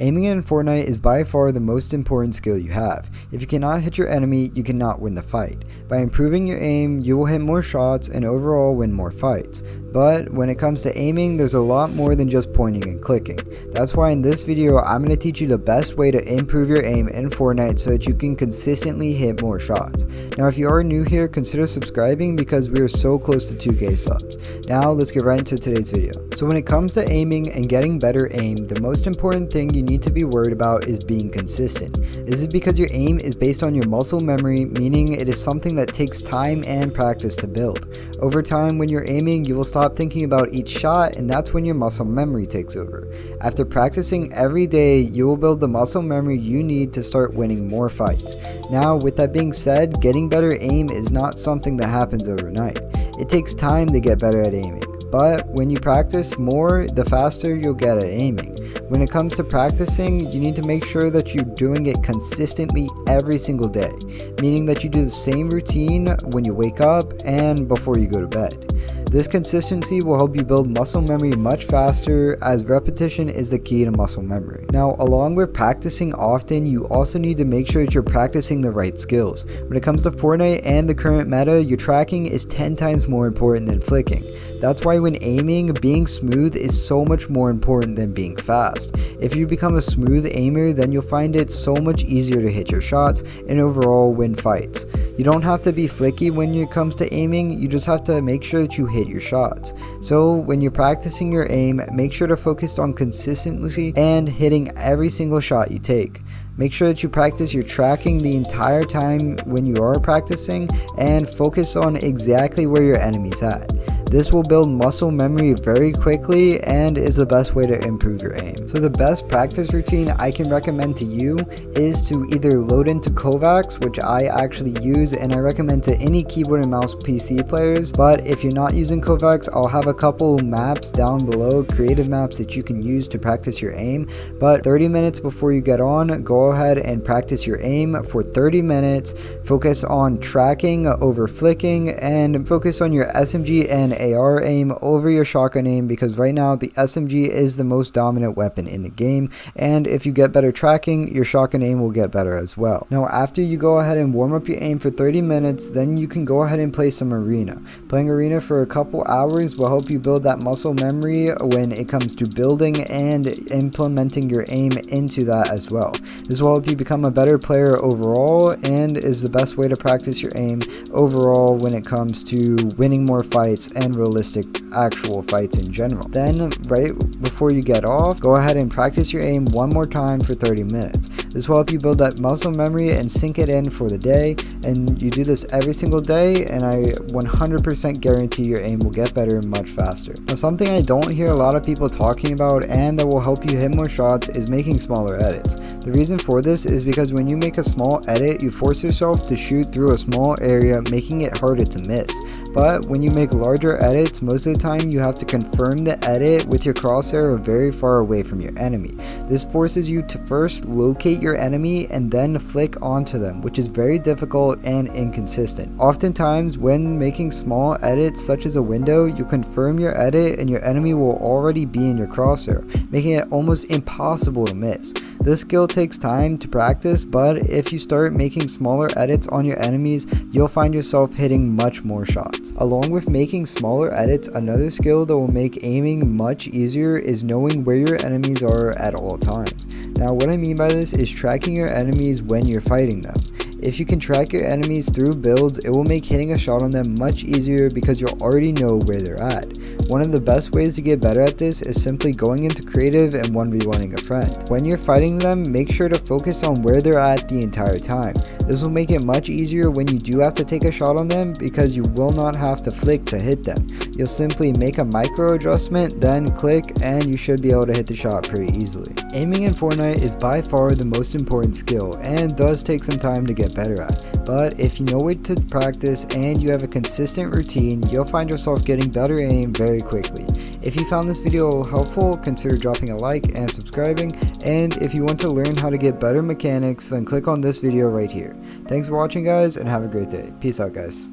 Aiming in Fortnite is by far the most important skill you have. If you cannot hit your enemy, you cannot win the fight. By improving your aim, you will hit more shots and overall win more fights. But when it comes to aiming, there's a lot more than just pointing and clicking. That's why in this video, I'm going to teach you the best way to improve your aim in Fortnite so that you can consistently hit more shots. Now if you are new here, consider subscribing because we are so close to 2K subs. Now let's get right into today's video. So when it comes to aiming and getting better aim, the most important thing you need to be worried about is being consistent. This is because your aim is based on your muscle memory, meaning it is something that takes time and practice to build. Over time, when you're aiming, you will stop thinking about each shot, and that's when your muscle memory takes over. After practicing every day, you will build the muscle memory you need to start winning more fights. Now, with that being said, getting better aim is not something that happens overnight. It takes time to get better at aiming. But when you practice more, the faster you'll get at aiming. When it comes to practicing, you need to make sure that you're doing it consistently every single day, meaning that you do the same routine when you wake up and before you go to bed. This consistency will help you build muscle memory much faster, as repetition is the key to muscle memory. Now, along with practicing often, you also need to make sure that you're practicing the right skills. When it comes to Fortnite and the current meta, your tracking is 10 times more important than flicking. That's why when aiming, being smooth is so much more important than being fast. If you become a smooth aimer, then you'll find it so much easier to hit your shots and overall win fights. You don't have to be flicky when it comes to aiming, you just have to make sure that you hit your shots. So when you're practicing your aim, make sure to focus on consistency and hitting every single shot you take. Make sure that you practice your tracking the entire time when you are practicing and focus on exactly where your enemy's at. This will build muscle memory very quickly and is the best way to improve your aim. So the best practice routine I can recommend to you is to either load into Kovacs, which I actually use and I recommend to any keyboard and mouse PC players. But if you're not using Kovacs, I'll have a couple maps down below, creative maps that you can use to practice your aim. But 30 minutes before you get on, go ahead and practice your aim for 30 minutes. Focus on tracking over flicking and focus on your SMG and AR aim over your shotgun aim, because right now the SMG is the most dominant weapon in the game, and if you get better tracking, your shotgun aim will get better as well. Now after you go ahead and warm up your aim for 30 minutes, then you can go ahead and play some arena. Playing arena for a couple hours will help you build that muscle memory when it comes to building and implementing your aim into that as well. This will help you become a better player overall and is the best way to practice your aim overall when it comes to winning more fights and realistic actual fights in general. Then right before you get off, go ahead and practice your aim one more time for 30 minutes. This will help you build that muscle memory and sink it in for the day, and you do this every single day and I 100% guarantee your aim will get better much faster. Now something I don't hear a lot of people talking about and that will help you hit more shots is making smaller edits. The reason for this is because when you make a small edit, you force yourself to shoot through a small area, making it harder to miss. But when you make larger edits, most of the time you have to confirm the edit with your crosshair very far away from your enemy. This forces you to first locate your enemy and then flick onto them, which is very difficult and inconsistent. Oftentimes when making small edits such as a window, you confirm your edit and your enemy will already be in your crosshair, making it almost impossible to miss. This skill takes time to practice, but if you start making smaller edits on your enemies, you'll find yourself hitting much more shots. Along with making smaller edits, another skill that will make aiming much easier is knowing where your enemies are at all times. Now what I mean by this is tracking your enemies when you're fighting them. If you can track your enemies through builds, it will make hitting a shot on them much easier because you'll already know where they're at. One of the best ways to get better at this is simply going into creative and 1v1ing a friend. When you're fighting them, make sure to focus on where they're at the entire time. This will make it much easier when you do have to take a shot on them because you will not have to flick to hit them. You'll simply make a micro adjustment, then click, and you should be able to hit the shot pretty easily. Aiming in Fortnite is by far the most important skill and does take some time to get better at, but if you know what to practice and you have a consistent routine, you'll find yourself getting better aim very quickly. If you found this video helpful, consider dropping a like and subscribing, and if you want to learn how to get better mechanics, then click on this video right here. Thanks for watching guys, and have a great day. Peace out guys.